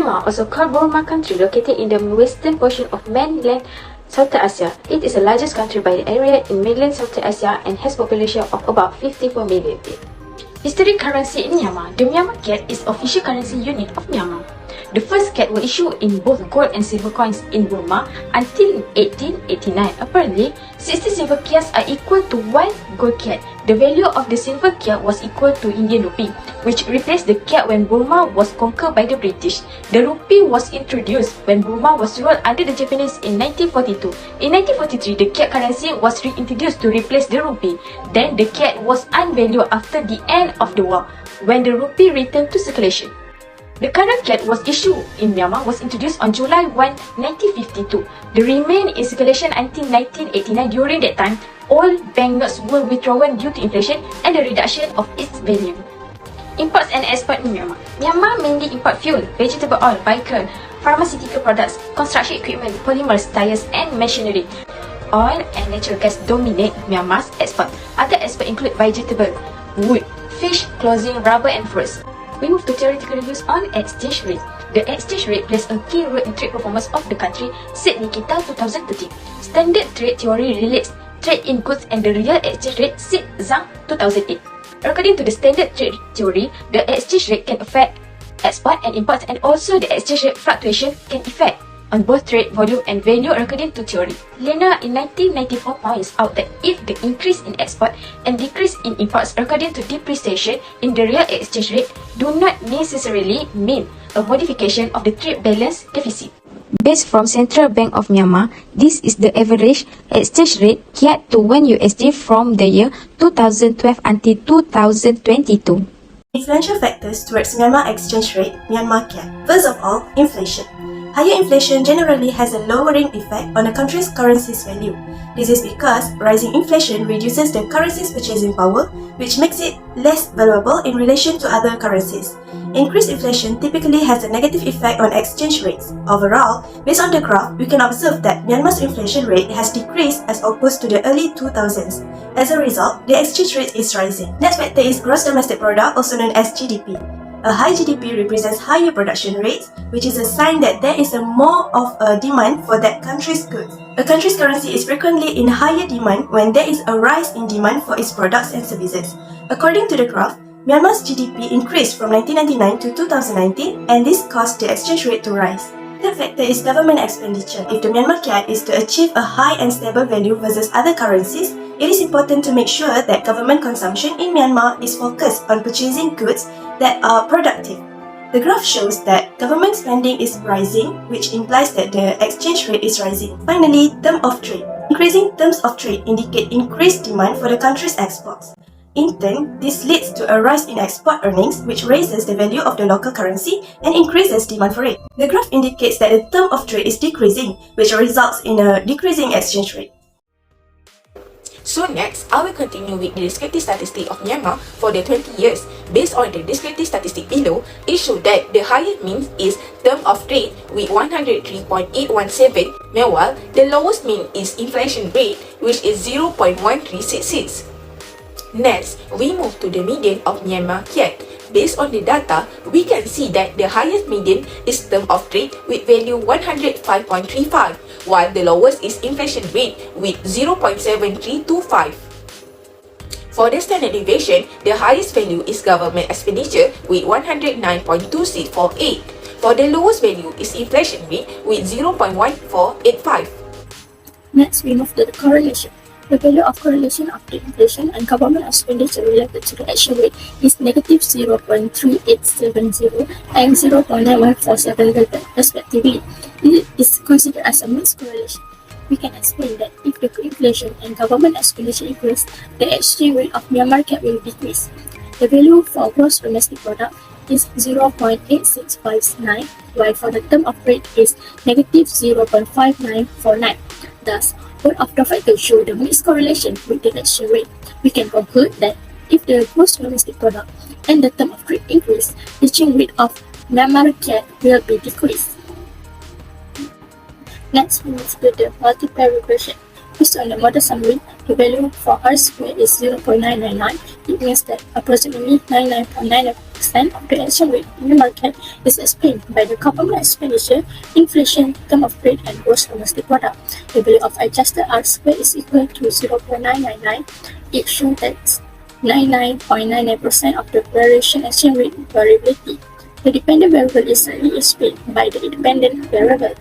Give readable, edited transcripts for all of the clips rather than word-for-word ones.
Myanmar, also called Burma country, located in the western portion of mainland South Asia. It is the largest country by the area in mainland South Asia and has a population of about 54 million. Historic currency in Myanmar. The Myanmar Kyat is official currency unit of Myanmar. The first kyat were issued in both gold and silver coins in Burma until 1889. Apparently, 60 silver kyats are equal to 1 gold kyat. The value of the silver kyat was equal to Indian rupee, which replaced the kyat when Burma was conquered by the British. The rupee was introduced when Burma was ruled under the Japanese in 1942. In 1943, the kyat currency was reintroduced to replace the rupee. Then the kyat was unvalued after the end of the war, when the rupee returned to circulation. The current kyat was issued in Myanmar was introduced on July 1, 1952. They remained in circulation until 1989. During that time, all banknotes were withdrawn due to inflation and the reduction of its value. Imports and export in Myanmar. Myanmar mainly import fuel, vegetable oil, vehicle, pharmaceutical products, construction equipment, polymers, tires and machinery. Oil and natural gas dominate Myanmar's export. Other exports include vegetable, wood, fish, clothing, rubber and fruits. We move to theoretical reviews on exchange rate. The exchange rate plays a key role in trade performance of the country, said Nikita 2013. Standard trade theory relates trade in goods and the real exchange rate, said Zhang 2008. According to the standard trade theory, the exchange rate can affect export and imports, and also the exchange rate fluctuation can affect on both trade volume and value according to theory. Lena in 1994 points out that if the increase in export and decrease in imports according to depreciation in the real exchange rate do not necessarily mean a modification of the trade balance deficit. Based from Central Bank of Myanmar, this is the average exchange rate Kyat to 1 USD from the year 2012 until 2022. Influential factors towards Myanmar exchange rate, Myanmar Kyat. First of all, inflation. Higher inflation generally has a lowering effect on a country's currency's value. This is because rising inflation reduces the currency's purchasing power, which makes it less valuable in relation to other currencies. Increased inflation typically has a negative effect on exchange rates. Overall, based on the graph, we can observe that Myanmar's inflation rate has decreased as opposed to the early 2000s. As a result, the exchange rate is rising. Next factor is gross domestic product, also known as GDP. A high GDP represents higher production rates, which is a sign that there is more of a demand for that country's goods. A country's currency is frequently in higher demand when there is a rise in demand for its products and services. According to the graph, Myanmar's GDP increased from 1999 to 2019, and this caused the exchange rate to rise. Third factor is government expenditure. If the Myanmar Kyat is to achieve a high and stable value versus other currencies, it is important to make sure that government consumption in Myanmar is focused on purchasing goods that are productive. The graph shows that government spending is rising, which implies that the exchange rate is rising. Finally, term of trade. Increasing terms of trade indicate increased demand for the country's exports. In turn, this leads to a rise in export earnings, which raises the value of the local currency and increases demand for it. The graph indicates that the term of trade is decreasing, which results in a decreasing exchange rate. So next, I will continue with the descriptive statistic of Myanmar for the 20 years. Based on the descriptive statistic below, it shows that the highest mean is term of trade with 103.817, meanwhile, the lowest mean is inflation rate, which is 0.1366. Next, we move to the median of Myanmar Kyat. Based on the data, we can see that the highest median is term of trade with value 105.35, while the lowest is inflation rate with 0.7325. For the standard deviation, the highest value is government expenditure with 109.2648. For the lowest value is inflation rate with 0.1485. Next, we move to the correlation. The value of correlation of the inflation and government expenditure related to the exchange rate is negative 0.3870 and 0.9147 respectively. It is considered as a mixed correlation. We can explain that if the inflation and government expenditure increase, the exchange rate of Myanmar Kyat will decrease. The value for gross domestic product is 0.8659, while for the term of trade is negative 0.5949. Thus, both of the factors show the mixed correlation with the exchange rate. We can conclude that if the gross domestic product and the term of trade increase, the exchange rate of Myanmar Kyat will be decreased. Next, we move to the multiplier regression. Based on the model summary, the value for R squared is 0.999. It means that approximately 99.99% of the exchange rate in the market is explained by the government expenditure, inflation, term of trade, and gross domestic product. The value of adjusted R squared is equal to 0.999. It shows that 99.99% of the variation exchange rate variability. The dependent variable is slightly explained by the independent variable.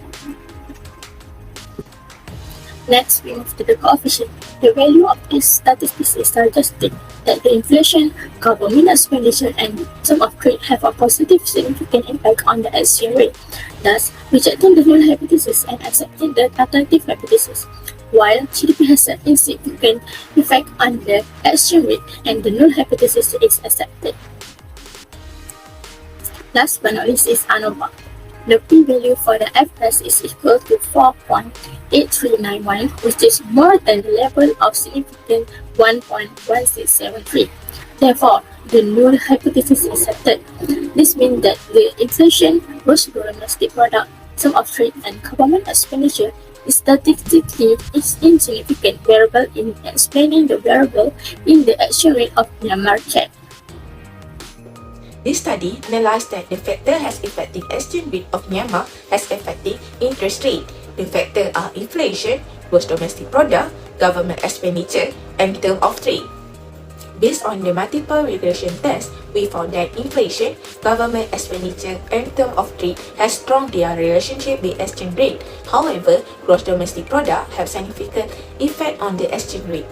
Next, we move to the coefficient. The value of these statistics is suggesting that the inflation, government expenditure, and term of trade have a positive significant impact on the exchange rate, thus rejecting the null hypothesis and accepting the alternative hypothesis. While GDP has an insignificant effect on the exchange rate and the null hypothesis is accepted. Last but not least is ANOVA. The p-value for the f-test is equal to 4.8391, which is more than the level of significance 1.1673. Therefore, the null hypothesis is accepted. This means that the inflation, gross domestic product, term of trade, and government expenditure is statistically insignificant variable in explaining the variable in the exchange rate of Myanmar Kyat. This study analyzed that the factor has affecting exchange rate of Myanmar has affecting interest rate. The factors are inflation, gross domestic product, government expenditure, and term of trade. Based on the multiple regression test, we found that inflation, government expenditure, and term of trade has strong their relationship with exchange rate. However, gross domestic product have significant effect on the exchange rate.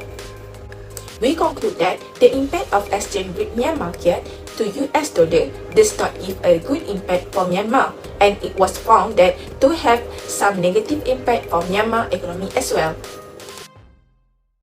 We conclude that the impact of exchange rate Myanmar Kyat to US dollar does not give a good impact for Myanmar, and it was found that to have some negative impact for Myanmar economy as well.